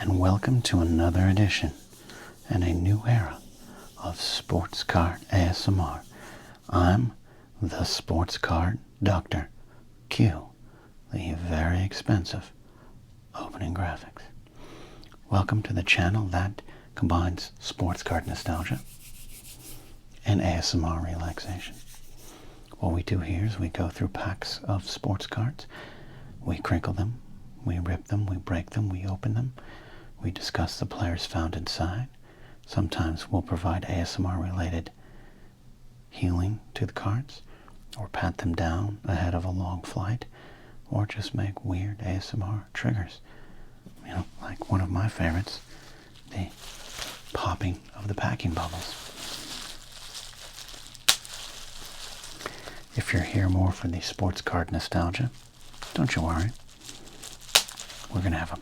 and welcome to another edition and a new era of Sports Card ASMR. I'm the Sports Card Dr. Q, the very expensive opening graphics. Welcome to the channel that combines sports card nostalgia and ASMR relaxation. What we do here is we go through packs of sports cards. We crinkle them, we rip them, we break them, we open them. We discuss the players found inside. Sometimes we'll provide ASMR-related healing to the cards, or pat them down ahead of a long flight, or just make weird ASMR triggers. You know, like one of my favorites, the popping of the packing bubbles. If you're here more for the sports card nostalgia, don't you worry. We're going to have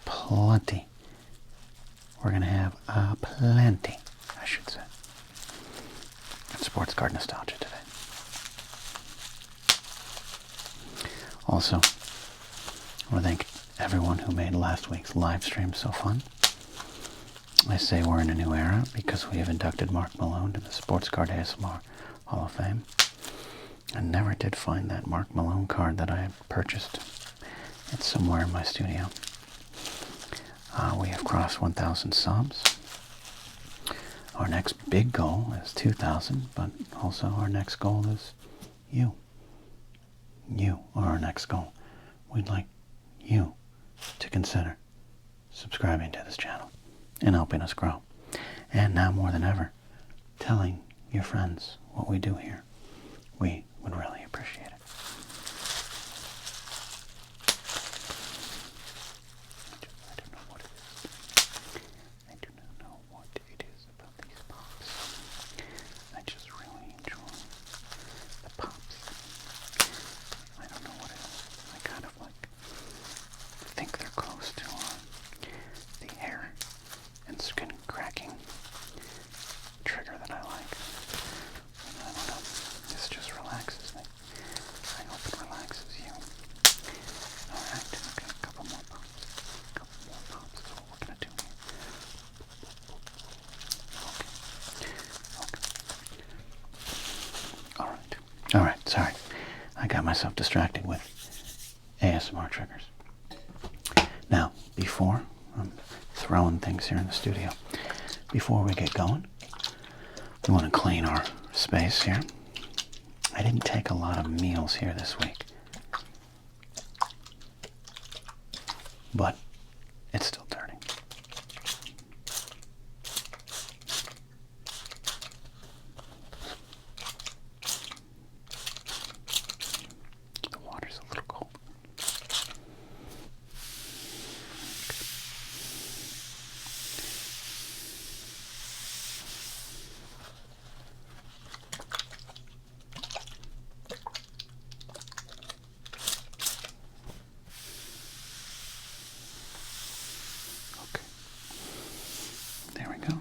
plenty, I should say, of sports card nostalgia today. Also, I want to thank everyone who made last week's live stream so fun. I say we're in a new era because we have inducted Mark Malone to the Sports Card ASMR Hall of Fame. I never did find that Mark Malone card that I purchased. It's somewhere in my studio. We have crossed 1,000 subs. Our next big goal is 2,000, but also our next goal is you. You are our next goal. We'd like you to consider subscribing to this channel and helping us grow. And now more than ever, telling your friends what we do here. We would really appreciate it. I do not know what it is about these pops. I just really enjoy the pops. I don't know what it is. I kind of think they're close to the hair and skin cracking trigger that I like. I don't know. This just relaxes me. I hope it relaxes you. Alright, okay, a couple more pops. A couple more pops is what we're going to do here. Okay. Alright, sorry. I got myself distracted with ASMR triggers. Now, before I'm throwing things here in the studio, before we get going, we want to clean our space here. I didn't take a lot of meals here this week, but it's still dirty. The water's a little cold. There we go.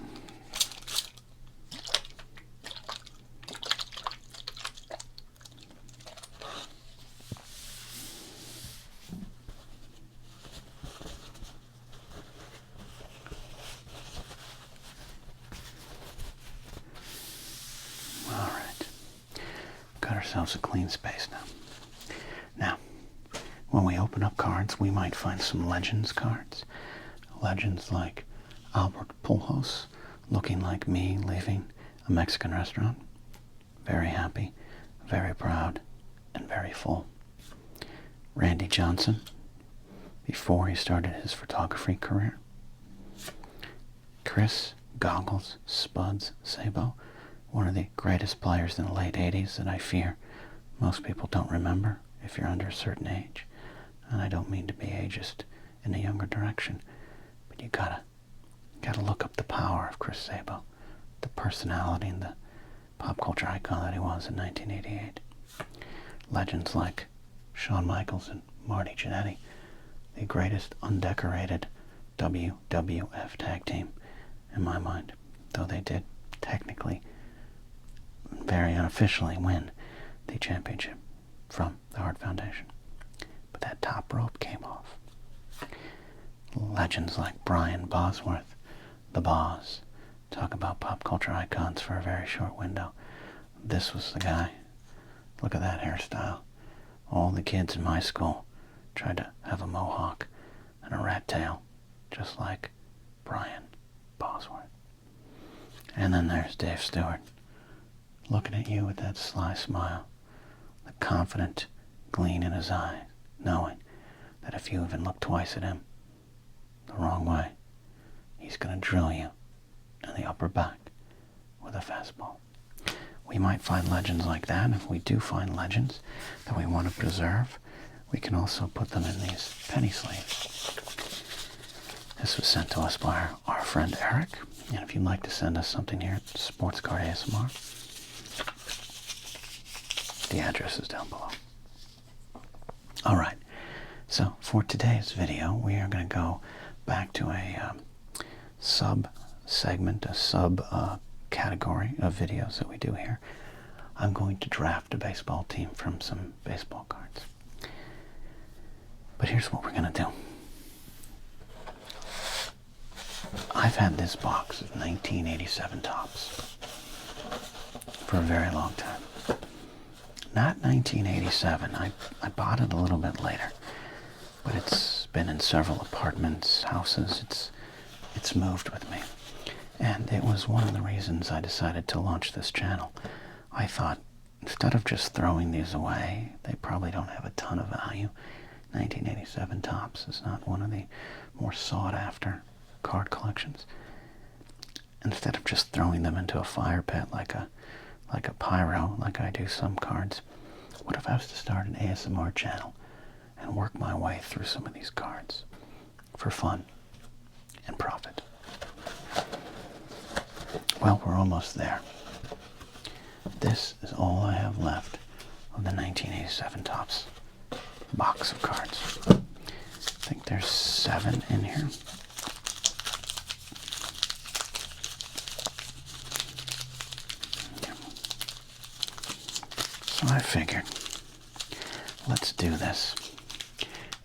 All right. Got ourselves a clean space now. Now, when we open up cards, we might find some Legends cards. Legends like Albert Pujols, looking like me leaving a Mexican restaurant. Very happy, very proud, and very full. Randy Johnson, before he started his photography career. Chris Goggles Spuds Sabo, one of the greatest players in the late 80s that I fear most people don't remember if you're under a certain age. And I don't mean to be ageist in a younger direction, but you gotta look up the power of Chris Sabo, the personality and the pop culture icon that he was in 1988. Legends like Shawn Michaels and Marty Jannetty, the greatest undecorated WWF tag team in my mind, though they did technically, very unofficially win the championship from the Hart Foundation. But that top rope came off. legends like Brian Bosworth, the Boz. Talk about pop culture icons for a very short window. This was the guy. Look at that hairstyle. All the kids in my school tried to have a mohawk and a rat tail, just like Brian Bosworth. And then there's Dave Stewart, looking at you with that sly smile, the confident gleam in his eye, knowing that if you even look twice at him the wrong way, he's going to drill you in the upper back with a fastball. We might find legends like that, and if we do find legends that we want to preserve, we can also put them in these penny sleeves. This was sent to us by our friend Eric, and if you'd like to send us something here at Sports Card ASMR, the address is down below. Alright, so for today's video, we are going to go back to a sub-segment, a sub-category of videos that we do here. I'm going to draft a baseball team from some baseball cards. But here's what we're going to do. I've had this box of 1987 Topps for a very long time. Not 1987. I bought it a little bit later, but it's been in several apartments, houses. It's moved with me, and it was one of the reasons I decided to launch this channel. I thought, instead of just throwing these away, they probably don't have a ton of value. 1987 Topps is not one of the more sought-after card collections. Instead of just throwing them into a fire pit like a pyro, like I do some cards, what if I was to start an ASMR channel and work my way through some of these cards for fun and profit? Well, we're almost there. This is all I have left of the 1987 Topps box of cards. I think there's 7 in here. So I figured, let's do this.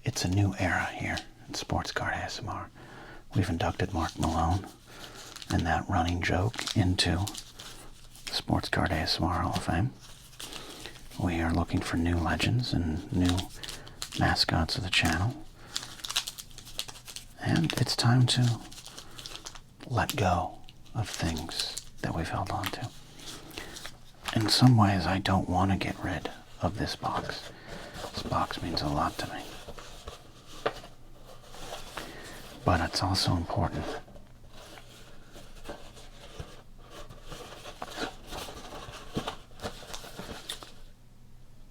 It's a new era here in Sports Card ASMR. We've inducted Mark Malone and that running joke into the Sports Card ASMR Hall of Fame. We are looking for new legends and new mascots of the channel. And it's time to let go of things that we've held on to. In some ways, I don't want to get rid of this box. This box means a lot to me. But it's also important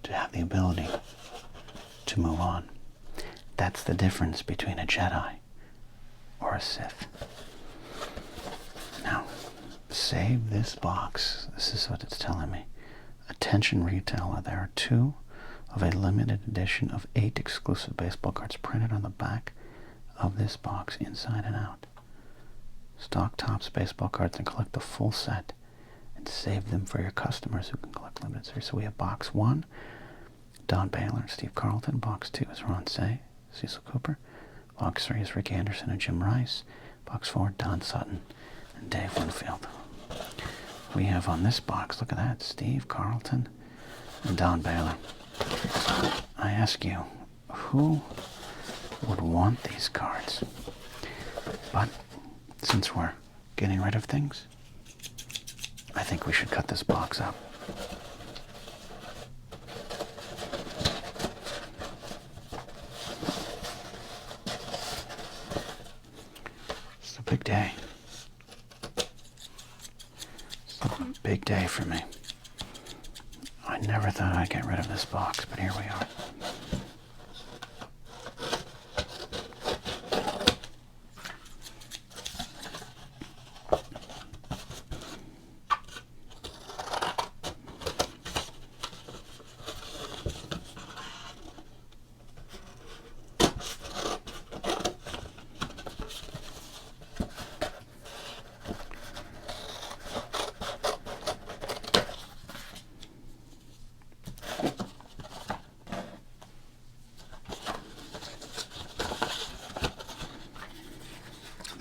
to have the ability to move on. That's the difference between a Jedi or a Sith. Now, save this box. This is what it's telling me. Attention retailer, there are 2 of a limited edition of 8 exclusive baseball cards printed on the back of this box, inside and out. Stock Topps baseball cards and collect the full set and save them for your customers who can collect limited series. So we have box 1, Don Baylor, Steve Carlton. Box 2 is Ron Say, Cecil Cooper. Box 3 is Rick Anderson and Jim Rice. Box 4, Don Sutton and Dave Winfield. We have on this box, look at that, Steve Carlton and Don Baylor. I ask you, who would want these cards? But since we're getting rid of things, I think we should cut this box up. It's a big day. Big day for me. I never thought I'd get rid of this box, but here we are.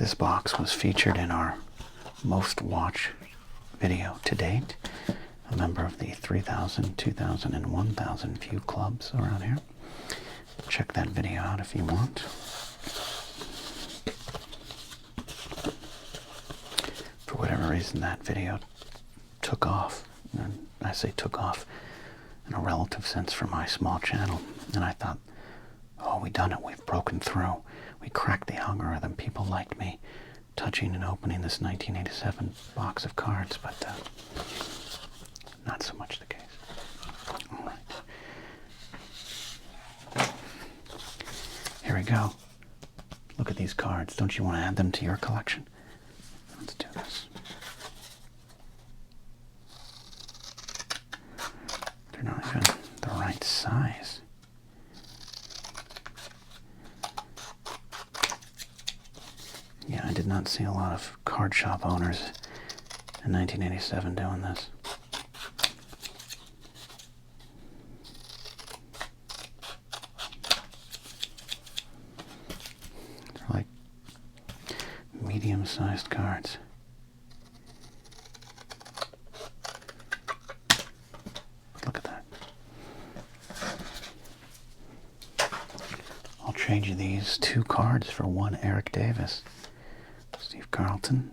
This box was featured in our most watched video to date. A member of the 3,000, 2,000, and 1,000 view clubs around here. Check that video out if you want. For whatever reason, that video took off. And I say took off in a relative sense for my small channel. And I thought, oh, we've done it. We've broken through. We cracked the algorithm. People liked me touching and opening this 1987 box of cards, but not so much the case. All right. Here we go. Look at these cards. Don't you want to add them to your collection? Let's do this. They're not even the right size. Yeah, I did not see a lot of card shop owners in 1987 doing this. They're like medium-sized cards. Look at that. I'll trade you these 2 cards for 1 Eric Davis. Steve Carlton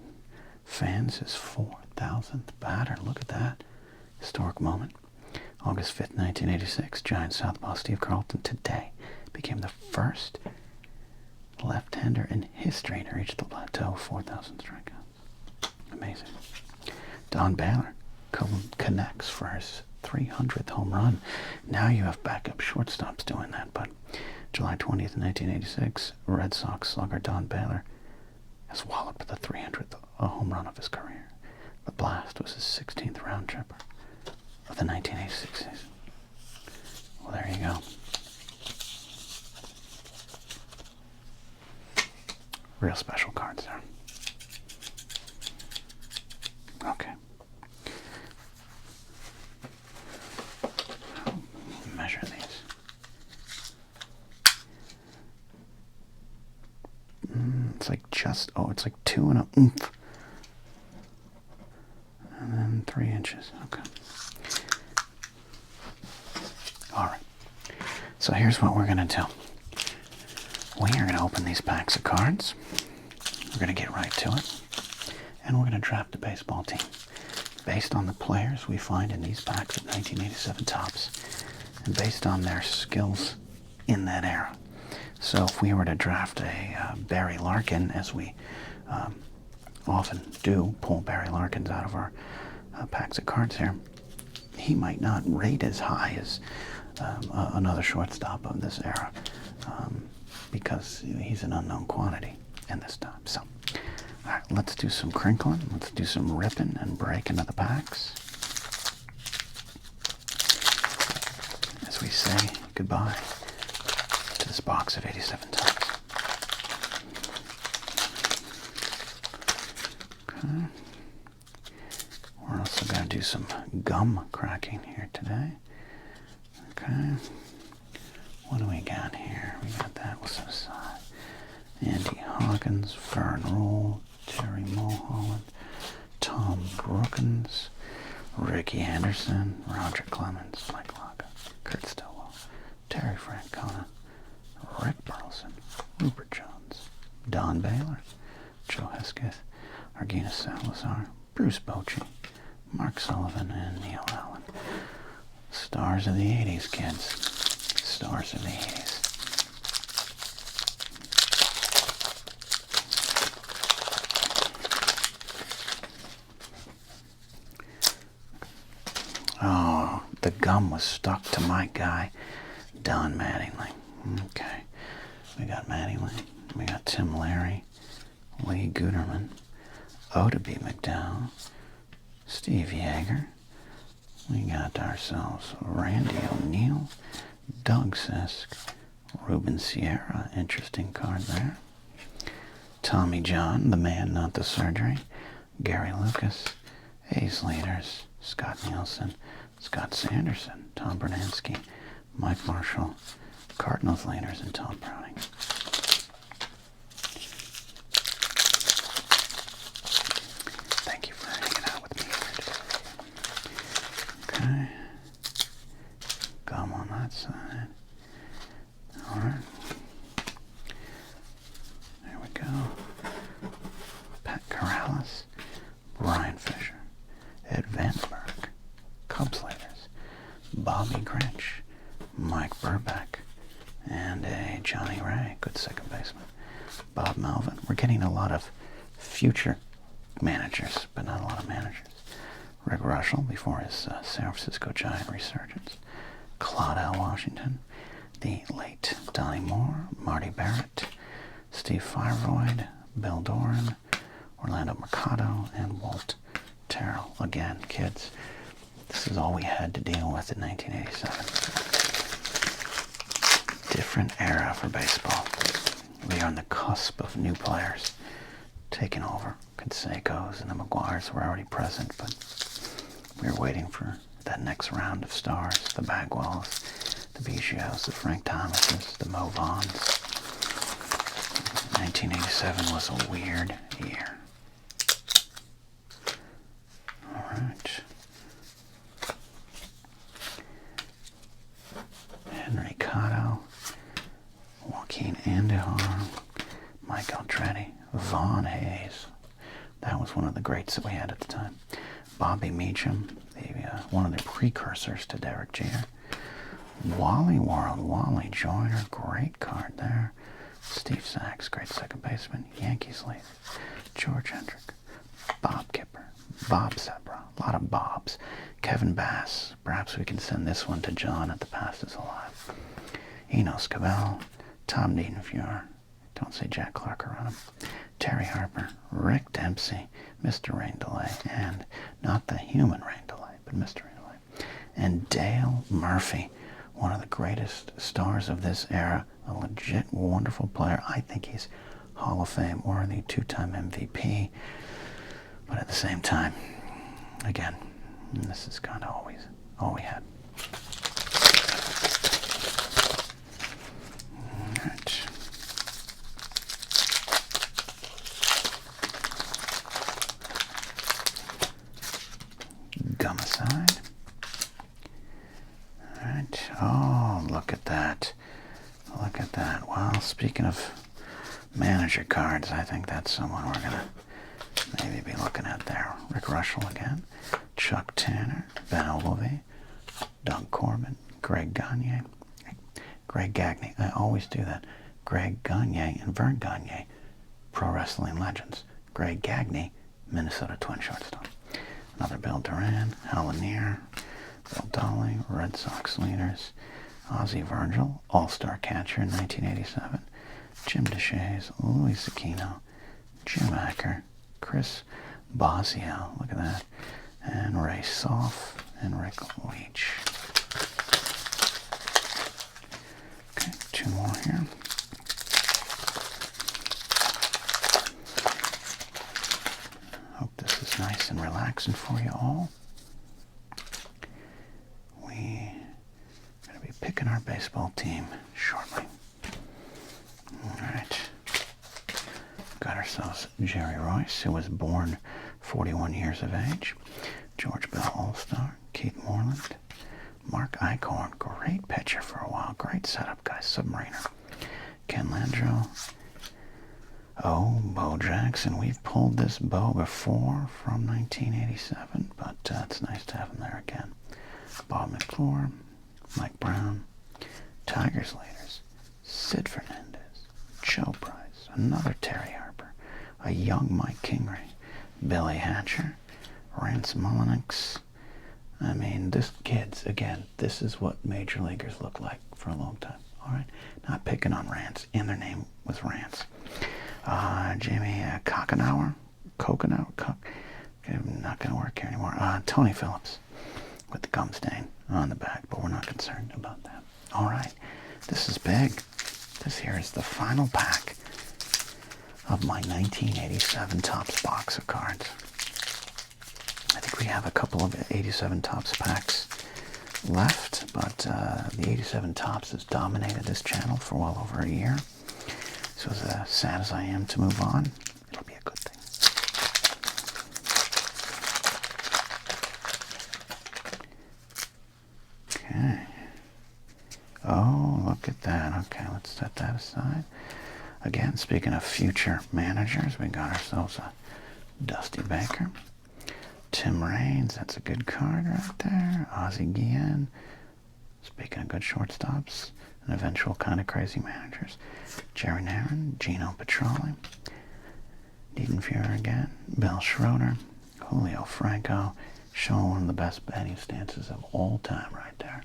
fans his 4,000th batter. Look at that. Historic moment. August 5th, 1986. Giant southpaw Steve Carlton today became the first left-hander in history to reach the plateau of 4,000 strikeouts. Amazing. Don Baylor connects for his 300th home run. Now you have backup shortstops doing that, but July 20th, 1986, Red Sox slugger Don Baylor has walloped the 300th home run of his career. The blast was his 16th round tripper of the 1986 season. Well, there you go. Real special cards there. Okay. Measure these. It's like just, it's like 2 and a oomph. And then 3 inches. Okay. Alright. So here's what we're going to do. We are going to open these packs of cards. We're going to get right to it. And we're going to draft a baseball team based on the players we find in these packs of 1987 Topps and based on their skills in that era. So if we were to draft a Barry Larkin, as we often do, pull Barry Larkins out of our packs of cards here, he might not rate as high as another shortstop of this era because he's an unknown quantity in this time. So, all right, let's do some crinkling. Let's do some ripping and breaking of the packs as we say goodbye to this box of 87 Topps. Okay. We're also going to do some gum cracking here today. Okay. What do we got here? We got that was aside. Andy Hawkins, Fern Rule, Terry Mulholland, Tom Brookins, Ricky Anderson, Roger Clemens, Mike Laga, Kurt Stillwell, Terry Francona, Rick Burleson, Rupert Jones, Don Baylor, Joe Hesketh, Argina Salazar, Bruce Bochy, Mark Sullivan, and Neil Allen. Stars of the 80s, kids. Stars of the 80s. Oh, the gum was stuck to my guy, Don Mattingly. Okay. We got Mattingly. We got Tim Larry, Lee Guterman, Oda B. McDowell, Steve Yeager. We got ourselves Randy O'Neill, Doug Sisk, Ruben Sierra, interesting card there. Tommy John, the man, not the surgery. Gary Lucas, A's leaders, Scott Nielsen, Scott Sanderson, Tom Bernansky, Mike Marshall, Cardinals leaders, and Tom Browning. All right. There we go. Pat Corrales, Brian Fisher, Ed Vandenberg, Cubs leaders, Bobby Grinch, Mike Burback, and a Johnny Ray, good second baseman, Bob Melvin. We're getting a lot of future managers, but not a lot of managers. Rick Russell before his San Francisco Giant resurgence, Claude L. Washington, the late Donnie Moore, Marty Barrett, Steve Firevoid, Bill Doran, Orlando Mercado, and Walt Terrell. Again, kids, this is all we had to deal with in 1987. Different era for baseball. We are on the cusp of new players taking over. Canseco's and the McGuires were already present, but we were waiting for that next round of stars, the Bagwells, the Bigios, the Frank Thomases, the Mo Vaughns. 1987 was a weird year. All right. Henry Cotto, Joaquin Andujar, Mike Aldretti, Vaughn Hayes. That was one of the greats that we had at the time. Bobby Meacham, one of the precursors to Derek Jeter. Wally World, Wally Joyner, great card there. Steve Sachs, great second baseman. Yankees lead. George Hendrick, Bob Kipper, Bob Sebra, a lot of Bobs. Kevin Bass, perhaps we can send this one to John at the Past is Alive. Enos Cabell, Tom Niedenfuhr, don't say Jack Clark around him. Terry Harper, Rick Dempsey, Mr. Rain Delay, and not the human Rain Delay, but Mr. Rain Delay. And Dale Murphy, one of the greatest stars of this era, a legit wonderful player. I think he's Hall of Fame worthy, two-time MVP. But at the same time, again, this is kind of always all we had. All right. Gum aside. All right. Oh, look at that. Look at that. Well, speaking of manager cards, I think that's someone we're going to maybe be looking at there. Rick Russell again. Chuck Tanner. Ben Ogilvy. Doug Corbin. Greg Gagne. Greg Gagne. I always do that. Greg Gagne and Vern Gagne, pro wrestling legends. Greg Gagne, Minnesota Twin shortstop. Another Bill Duran, Hal Lanier, Bill Dawling, Red Sox leaders, Ozzie Virgil, all-star catcher in 1987, Jim DeShays, Louis Aquino, Jim Acker, Chris Bosio, look at that, and Ray Soff, and Rick Leach. Okay, two more here. Hope this is nice and relaxing for you all. We're going to be picking our baseball team shortly. All right. Got ourselves Jerry Royce, who was born 41 years of age. George Bell All-Star, Keith Moreland, Mark Eichhorn, great pitcher for a while, great setup guy, Submariner. Ken Landreau. Oh, Bo Jackson. We've pulled this Bo before from 1987, but it's nice to have him there again. Bob McClure, Mike Brown, Tigers leaders, Sid Fernandez, Joe Price, another Terry Harper, a young Mike Kingery, Billy Hatcher, Rance Mullinax. I mean, this kids, again, this is what major leaguers look like for a long time. All right, not picking on Rance, and their name was Rance. Jamie Kokenauer, not going to work here anymore. Tony Phillips with the gum stain on the back, but we're not concerned about that. All right, this is big. This here is the final pack of my 1987 Topps box of cards. I think we have a couple of 87 Topps packs left, but the 87 Topps has dominated this channel for well over a year. So as sad as I am to move on, it'll be a good thing. Okay. Oh, look at that. Okay, let's set that aside. Again, speaking of future managers, we got ourselves a Dusty Baker. Tim Raines, that's a good card right there. Ozzie Guillen. Speaking of good shortstops and eventual kind of crazy managers. Jerry Narron, Gino Petralli. Diedenfuhrer again. Bill Schroeder. Julio Franco. Showing one of the best batting stances of all time right there.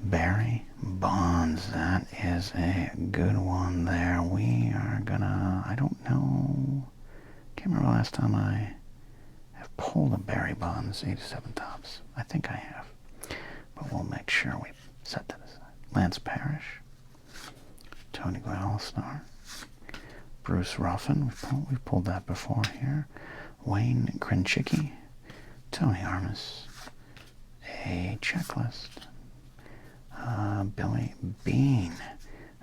Barry Bonds, that is a good one there. We are gonna, I don't know, can't remember the last time I have pulled a Barry Bonds 87 Topps. I think I have, but we'll make sure we set that aside. Lance Parrish, Tony Gwynn All-Star, Bruce Ruffin, we've pulled that before here. Wayne Krenchicki, Tony Armas, a checklist. Billy Bean,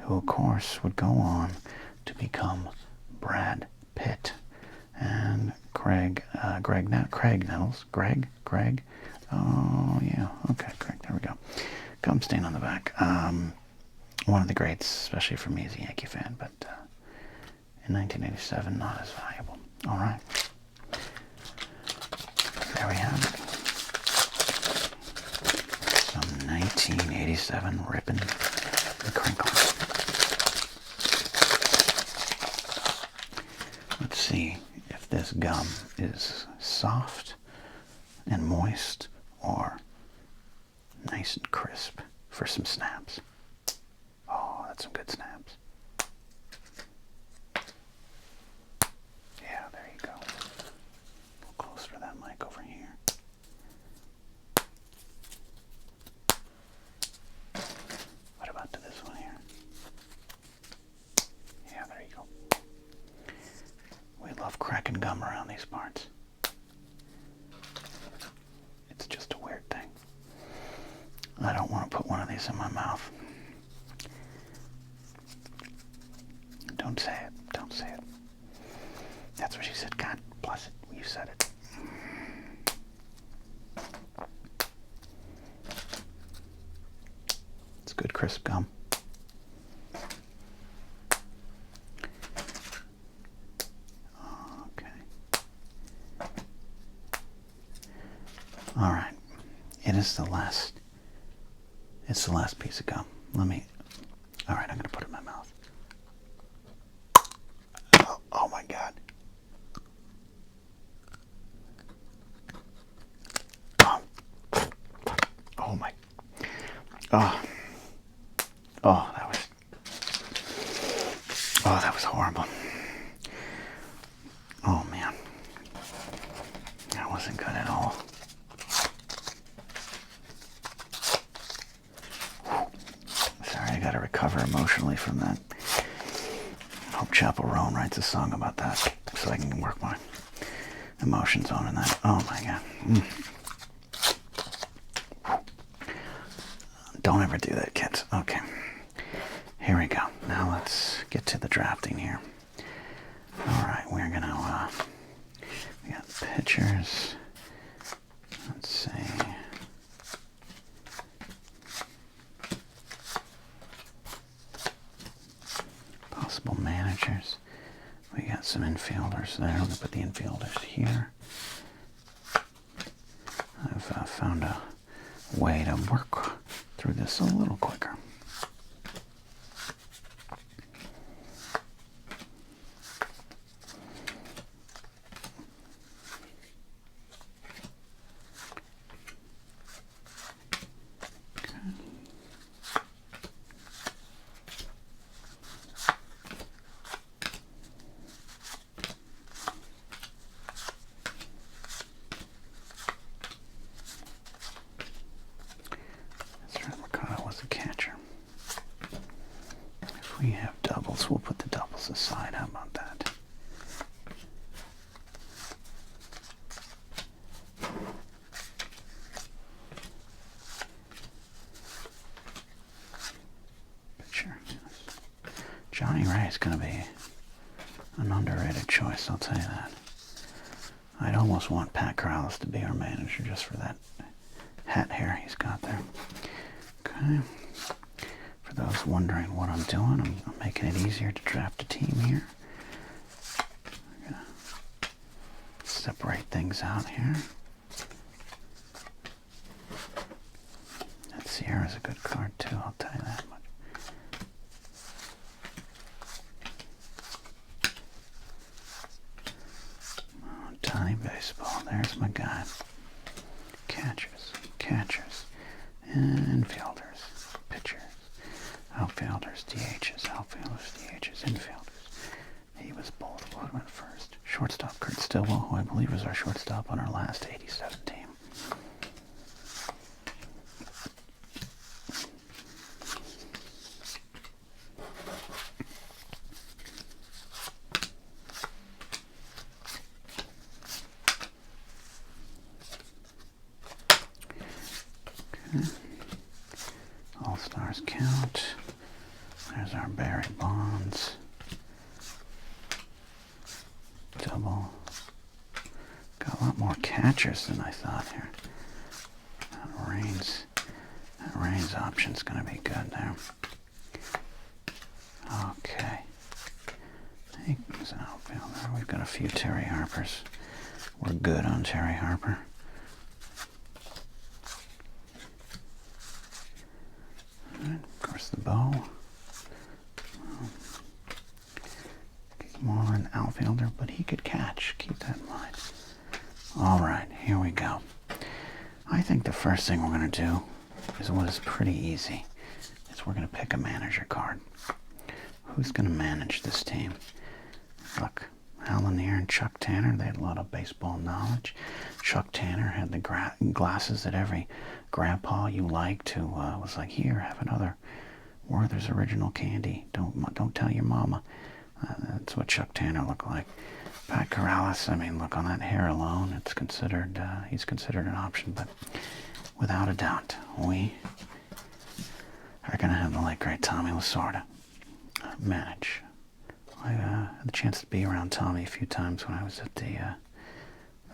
who of course would go on to become Brad Pitt. And Craig Nettles, Greg, oh yeah, okay, Craig, there we go. Gum stain on the back. One of the greats, especially for me as a Yankee fan, but in 1987, not as valuable. All right, there we have it. 1987 ripping and crinkling. Let's see if this gum is soft and moist or nice and crisp for some snaps. Oh, that's some good snaps. Yeah, there you go. A little closer to that mic over here. To this one here. Yeah, there you go. We love cracking gum around these parts. It's just a weird thing. I don't want to put one of these in my mouth. Don't say it. Don't say it. That's what she said. God bless it. You said it. Good crisp gum. Okay. All right. It is the last. It's the last piece of gum. All right, I'm going to put it in my mouth. Oh my God. Oh my. That was horrible. Oh man, that wasn't good at all. Sorry, I gotta recover emotionally from that. Hope Chapel Roan writes a song about that so I can work my emotions on in that. Oh my God. Don't ever do that, kids. Okay. Here we go. Now let's get to the drafting here. All right, we're gonna, we got pitchers. Let's see. Possible managers. We got some infielders there. We'll put the infielders here. I've found a way to work through this a little quicker. We have doubles. We'll put the doubles aside. How about that? Pitcher. Johnny Ray is going to be an underrated choice, I'll tell you that. I'd almost want Pat Corrales to be our manager just for that hat hair he's got there. Okay. just wondering what I'm doing, I'm making it easier to draft a team here. I'm gonna separate things out here. That Sierra's a good card too, I'll tell you that much. Oh, tiny baseball, there's my guy. Catchers, infielders, pitchers, outfielders, DHs, infielders. He was both. What went first? Shortstop Kurt Stillwell, who I believe was our shortstop on our last 87 team. All-Stars count. There's our Barry Bonds. Double. Got a lot more catchers than I thought here. That Reigns option's going to be good there. Okay. He's an outfielder. We've got a few Terry Harpers. We're good on Terry Harper. Of course, the bow. More an outfielder, but he could catch. Keep that in mind. All right, here we go. I think the first thing we're going to do is what is pretty easy. Is we're going to pick a manager card. Who's going to manage this team? Look, Al Lanier and Chuck Tanner, they had a lot of baseball knowledge. Chuck Tanner had the glasses that every grandpa you liked who was like, here, have another Werther's Original Candy. Don't tell your mama. That's what Chuck Tanner looked like. Pat Corrales, I mean, look, on that hair alone, it's considered, he's considered an option, but without a doubt, we are going to have the late great Tommy Lasorda manage. I had the chance to be around Tommy a few times when I was at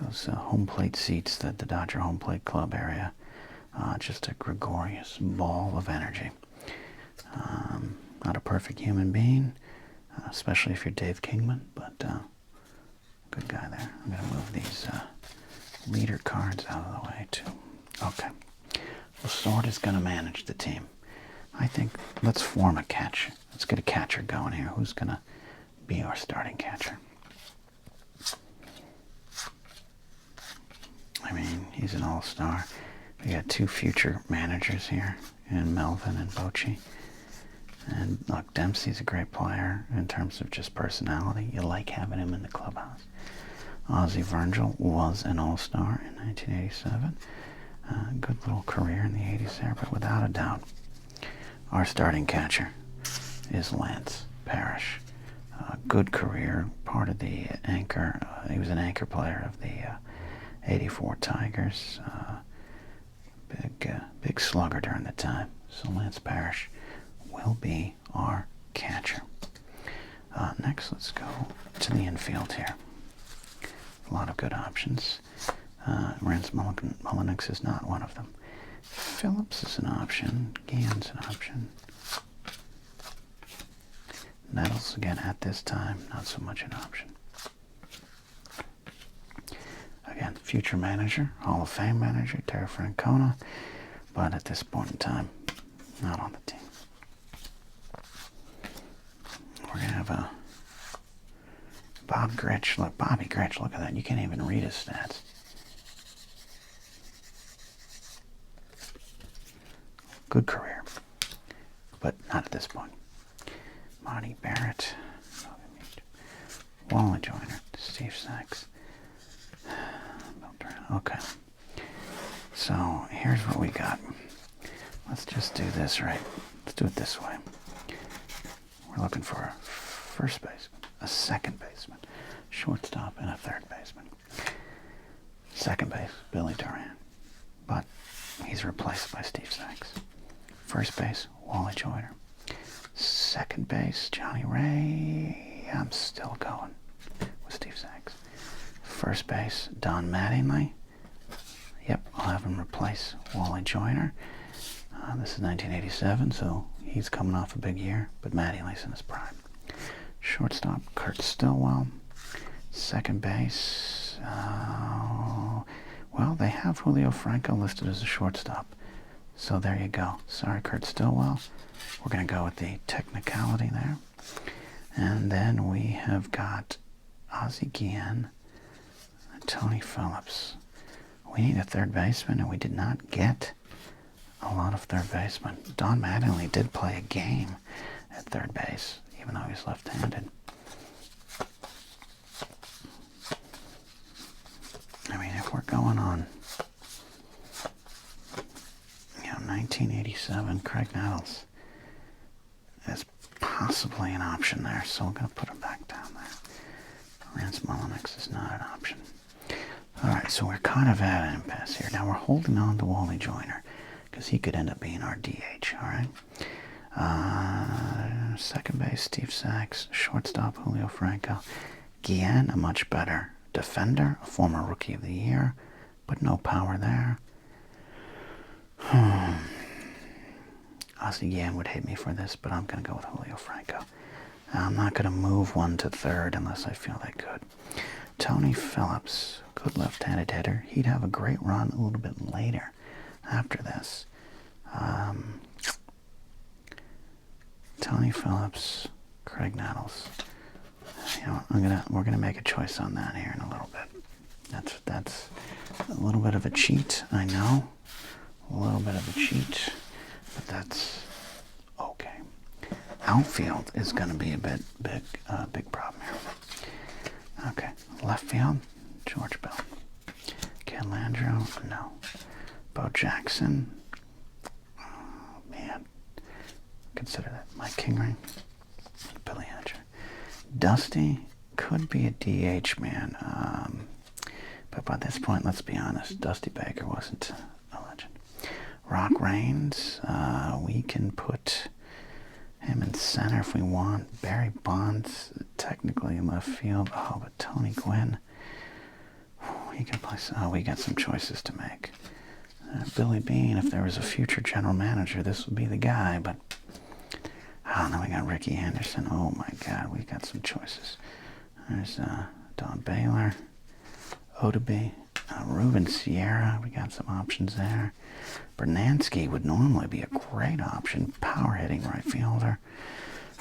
those home plate seats, the Dodger home plate club area. Just a gregarious ball of energy. Not a perfect human being, especially if you're Dave Kingman, but good guy there. I'm going to move these leader cards out of the way too. Okay. Lasorda's going to manage the team. I think let's form a catch. Let's get a catcher going here. Who's going to be our starting catcher? I mean, he's an all-star. We got two future managers here, in Melvin and Bochy. And look, Dempsey's a great player in terms of just personality. You like having him in the clubhouse. Ozzie Virgil was an all-star in 1987. Good little career in the 80s there, but without a doubt, our starting catcher is Lance Parrish. Good career, part of the anchor. He was an anchor player of the 84 Tigers. Big slugger during the time. So Lance Parrish will be our catcher. Next, let's go to the infield here. A lot of good options. Rance Mullenix is not one of them. Phillips is an option. Guillen's an option. Nettles, again, at this time, not so much an option. Again, future manager, Hall of Fame manager, Terry Francona, but at this point in time, not on the team. We're going to have a Bob Gritch. Look, Bobby Gritch, look at that. You can't even read his stats. Good career, but not at this point. Monty Barrett, Wally Joyner, Steve Sachs. Okay, so here's what we got. Let's just do this right. Let's do it this way. We're looking for a first baseman, a second baseman, shortstop, and a third baseman. Second base, Billy Duran, but he's replaced by Steve Sachs. First base, Wally Joyner. Second base, Johnny Ray. I'm still going with Steve Sachs. First base, Don Mattingly. Yep, I'll have him replace Wally Joyner. This is 1987, so He's coming off a big year, but Matty Lee's in his prime. Shortstop, Kurt Stillwell. Second base, well, they have Julio Franco listed as a shortstop. So there you go. Sorry, Kurt Stillwell. We're going to go with the technicality there. And then we have got Ozzie Guillen and Tony Phillips. We need a third baseman, and we did not get a lot of third basemen. Don Mattingly did play a game at third base, even though he's left-handed. I mean, if we're going on, 1987, Craig Nettles is possibly an option there, so we're going to put him back down there. Rance Mullinax is not an option. All right, so we're kind of at an impasse here. Now we're holding on to Wally Joyner because he could end up being our DH, all right? Second base, Steve Sachs. Shortstop, Julio Franco. Guillen, a much better defender, a former Rookie of the Year, but no power there. Ozzie Guillen would hate me for this, but I'm going to go with Julio Franco. I'm not going to move one to third unless I feel they could. Tony Phillips, good left-handed hitter. He'd have a great run a little bit later after this. Tony Phillips, Craig Nettles. We're gonna make a choice on that here in a little bit. That's a little bit of a cheat, I know. A little bit of a cheat, but that's okay. Outfield is gonna be a big problem here. Okay, left field, George Bell. Ken Landreau, no. Bo Jackson, oh man. Consider that. Mike Kingery, Billy Hatcher. Dusty could be a DH man, but by this point, let's be honest, Dusty Baker wasn't a legend. Rock Raines, we can put him in center if we want. Barry Bonds, technically in left field. Oh, but Tony Gwynn, he can play. Oh, we got some choices to make. Billy Beane, if there was a future general manager, this would be the guy, but now we got Ricky Anderson. Oh my God, we got some choices. There's Don Baylor, Odabe, Ruben Sierra. We got some options there. Bernansky would normally be a great option, power hitting right fielder,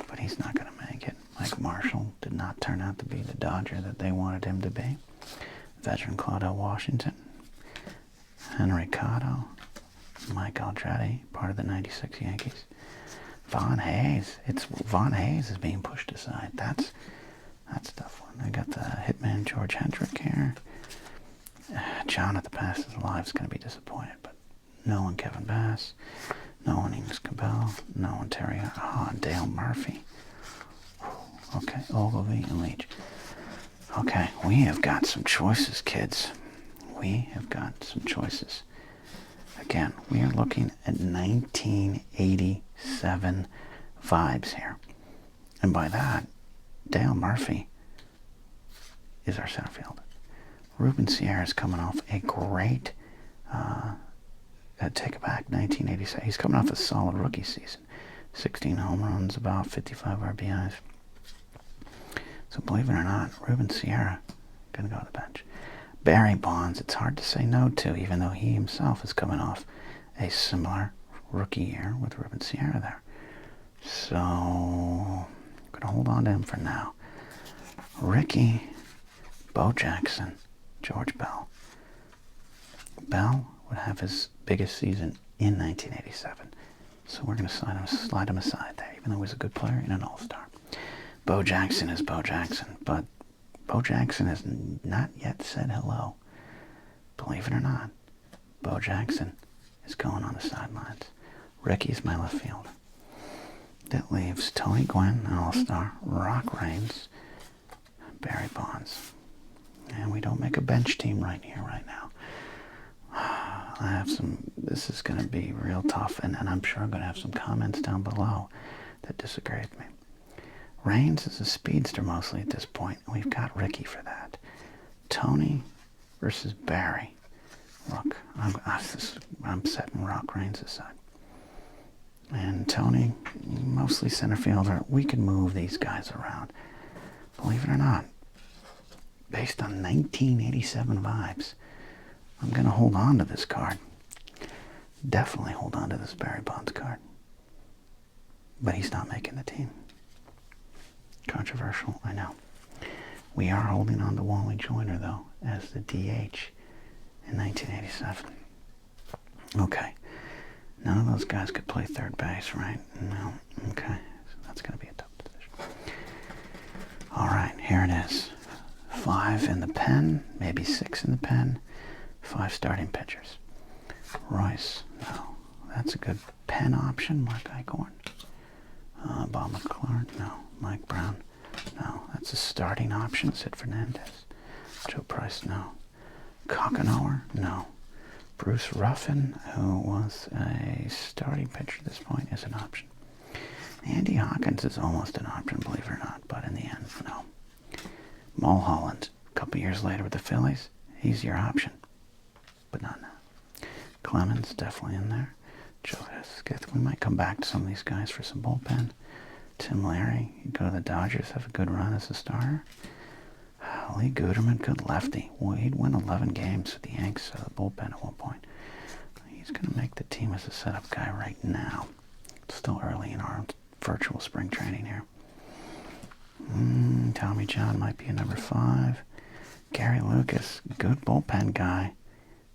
but he's not going to make it. Mike Marshall did not turn out to be the Dodger that they wanted him to be. Veteran Claudel Washington, Henry Cotto, Mike Aldrete, part of the '96 Yankees. Von Hayes. Von Hayes is being pushed aside. That's a tough one. I got the hitman George Hendrick here. John at the Past is Alive is going to be disappointed, but no one Kevin Bass, no one Ines Cabell, no one Terry. Dale Murphy. Okay, Ogilvy and Leach. Okay, we have got some choices, kids. We have got some choices. Again, we are looking at 1987 vibes here. And by that, Dale Murphy is our center fielder. Ruben Sierra is coming off a great, take it back, 1987. He's coming off a solid rookie season. 16 home runs, about 55 RBIs. So believe it or not, Ruben Sierra going to go to the bench. Barry Bonds, it's hard to say no to, even though he himself is coming off a similar rookie year with Ruben Sierra there. So, I'm going to hold on to him for now. Ricky, Bo Jackson, George Bell. Bell would have his biggest season in 1987. So we're going to slide him aside there, even though he's a good player and an all-star. Bo Jackson is Bo Jackson, but Bo Jackson has not yet said hello. Believe it or not, Bo Jackson is going on the sidelines. Ricky's my left fielder. That leaves Tony Gwynn, an all-star, Rock Raines, Barry Bonds. And we don't make a bench team right here, right now. This is going to be real tough, and I'm sure I'm going to have some comments down below that disagree with me. Raines is a speedster mostly at this point, and we've got Ricky for that. Tony versus Barry. Look, I'm setting Rock Raines aside. And Tony, mostly center fielder. We can move these guys around. Believe it or not, based on 1987 vibes, I'm going to hold on to this card. Definitely hold on to this Barry Bonds card. But he's not making the team. Controversial, I know. We are holding on to Wally Joyner, though, as the DH in 1987. Okay. None of those guys could play third base, right? No. Okay. So that's going to be a tough position. All right, here it is. 5 in the pen, maybe 6 in the pen. 5 starting pitchers. Royce, no. That's a good pen option. Mark Eichhorn. Bob McClure, no. Mike Brown, no. That's a starting option. Sid Fernandez. Joe Price, no. Cockenower, no. Bruce Ruffin, who was a starting pitcher at this point, is an option. Andy Hawkins is almost an option, believe it or not, but in the end, no. Mulholland, a couple years later with the Phillies, he's your option, but not now. Clemens, definitely in there. Joe Hesketh, we might come back to some of these guys for some bullpen. Tim Larry, you go to the Dodgers, have a good run as a starter. Lee Guterman, good lefty. Well, he'd win 11 games with the Yanks bullpen at one point. He's going to make the team as a setup guy right now. It's still early in our virtual spring training here. Tommy John might be a number 5. Gary Lucas, good bullpen guy.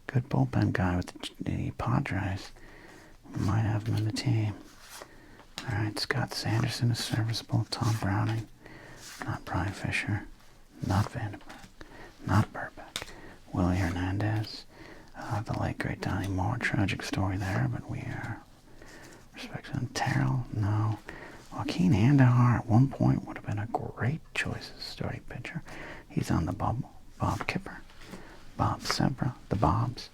Good bullpen guy with the Padres. Might have him in the team. All right, Scott Sanderson is serviceable. Tom Browning, not Brian Fisher. Not Vandenberg, not Burbeck. Willie Hernandez, the late great Donnie Moore. Tragic story there, but we are respecting Terrell. No. Joaquin Andahar at one point would have been a great choice as starting pitcher. He's on the bubble. Bob Kipper, Bob Sebra, the Bobs.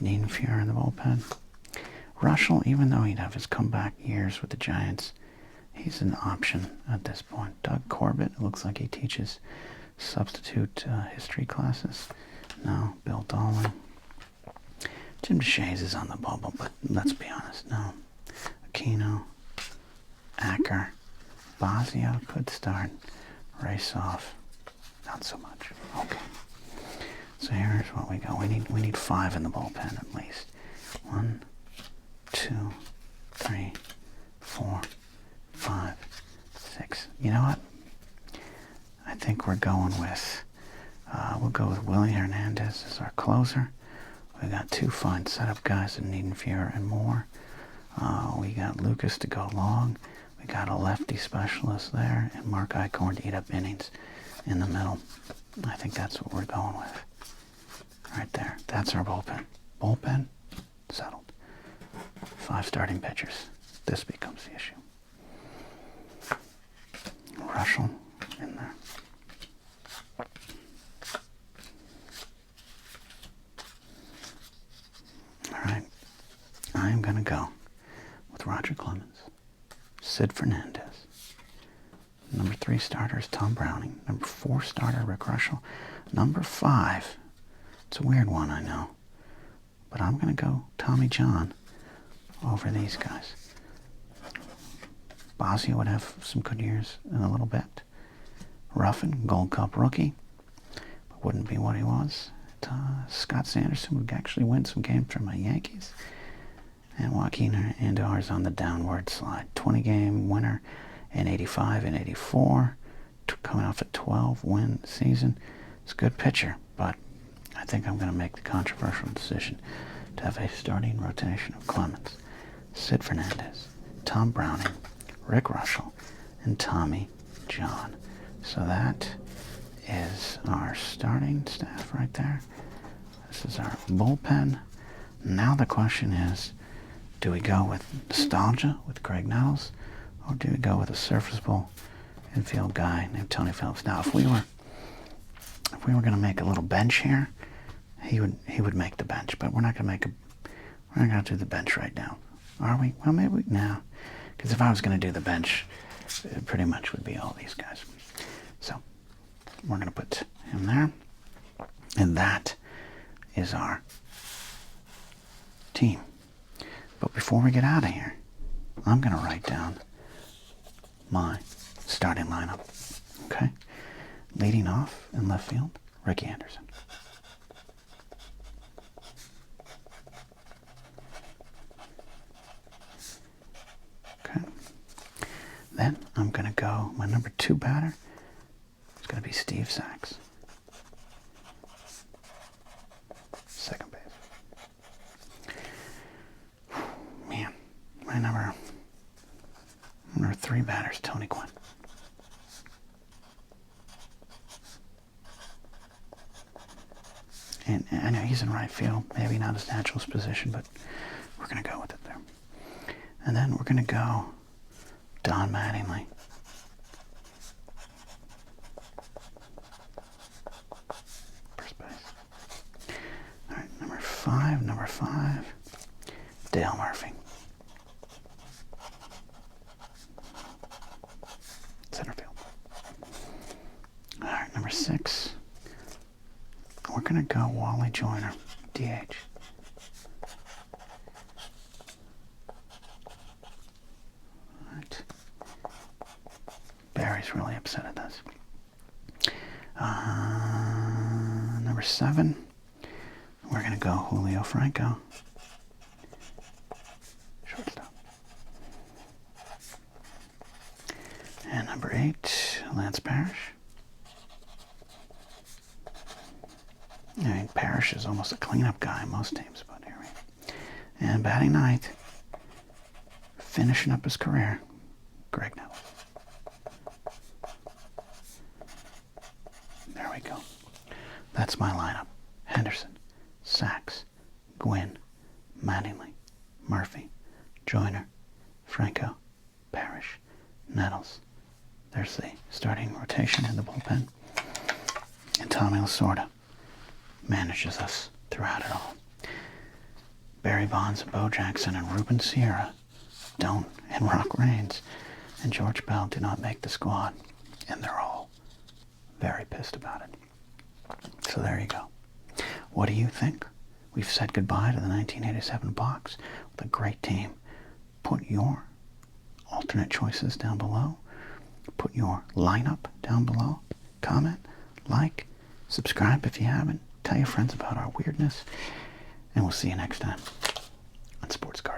Nienfuhr in the bullpen. Russell, even though he'd have his comeback years with the Giants, he's an option at this point. Doug Corbett, it looks like he teaches substitute history classes. No. Bill Dawling. Jim DeShays is on the bubble, but let's be honest, no. Aquino, Acker, Bosio could start. Race off, not so much. Okay. So here's what we go. We need 5 in the bullpen at least. 1, 2, 3, 4, 5, 6. You know what? I think we're going with, we'll go with Willie Hernandez as our closer. We got 2 fine setup guys in Nienfuhr and Moore. We got Lucas to go long. We got a lefty specialist there, and Mark Eichhorn to eat up innings in the middle. I think that's what we're going with. Right there. That's our bullpen. Bullpen, settled. 5 starting pitchers. This becomes the issue. Russell in there. All right. I'm going to go with Roger Clemens, Sid Fernandez. Number 3 starter is Tom Browning. Number 4 starter, Rick Russell. Number 5, it's a weird one, I know, but I'm going to go Tommy John over these guys. Bosio would have some good years in a little bit. Ruffin, Gold Cup rookie, but wouldn't be what he was. Scott Sanderson would actually win some games for my Yankees. And Joaquin Andahar is on the downward slide. 20-game winner in 85 and 84. Coming off a 12-win season. It's a good pitcher, but I think I'm going to make the controversial decision to have a starting rotation of Clemens, Sid Fernandez, Tom Browning, Rick Russell, and Tommy John. So that is our starting staff right there. This is our bullpen. Now the question is, do we go with nostalgia with Craig Nettles, or do we go with a serviceable infield guy named Tony Phillips? Now, if we were going to make a little bench here, he would make the bench, but we're not going to do the bench right now, are we? Well, maybe now, because if I was going to do the bench, it pretty much would be all these guys. So we're going to put him there, and that is our team. But before we get out of here, I'm going to write down my starting lineup. Okay? Leading off in left field, Ricky Anderson. Okay. Then I'm going to go, my number 2 batter is going to be Steve Sachs. Second base. Man, my number 3 batter is Tony Gwynn. And I know he's in right field, maybe not his natural position, but we're going to go with it there. And then we're going to go Don Mattingly. First base. All right, number 5, Dale Murphy. Center field. All right, number 6. We're going to go Wally Joyner, DH. Right. Barry's really upset at this. Number 7, we're going to go Julio Franco, shortstop. And number 8, Lance Parrish. I mean, Parrish is almost a cleanup guy in most teams, but here we go. And batting ninth, finishing up his career, Greg Nettles. There we go. That's my lineup. Henderson, Sachs, Gwynn, Mattingly, Murphy, Joyner, Franco, Parrish, Nettles. There's the starting rotation in the bullpen. And Tommy Lasorda manages us throughout it all. Barry Bonds and Bo Jackson and Ruben Sierra don't, and Rock Raines and George Bell do not make the squad, and they're all very pissed about it. So there you go. What do you think? We've said goodbye to the 1987 box with a great team. Put your alternate choices down below. Put your lineup down below. Comment, like, subscribe if you haven't. Tell your friends about our weirdness. And we'll see you next time on Sports Card.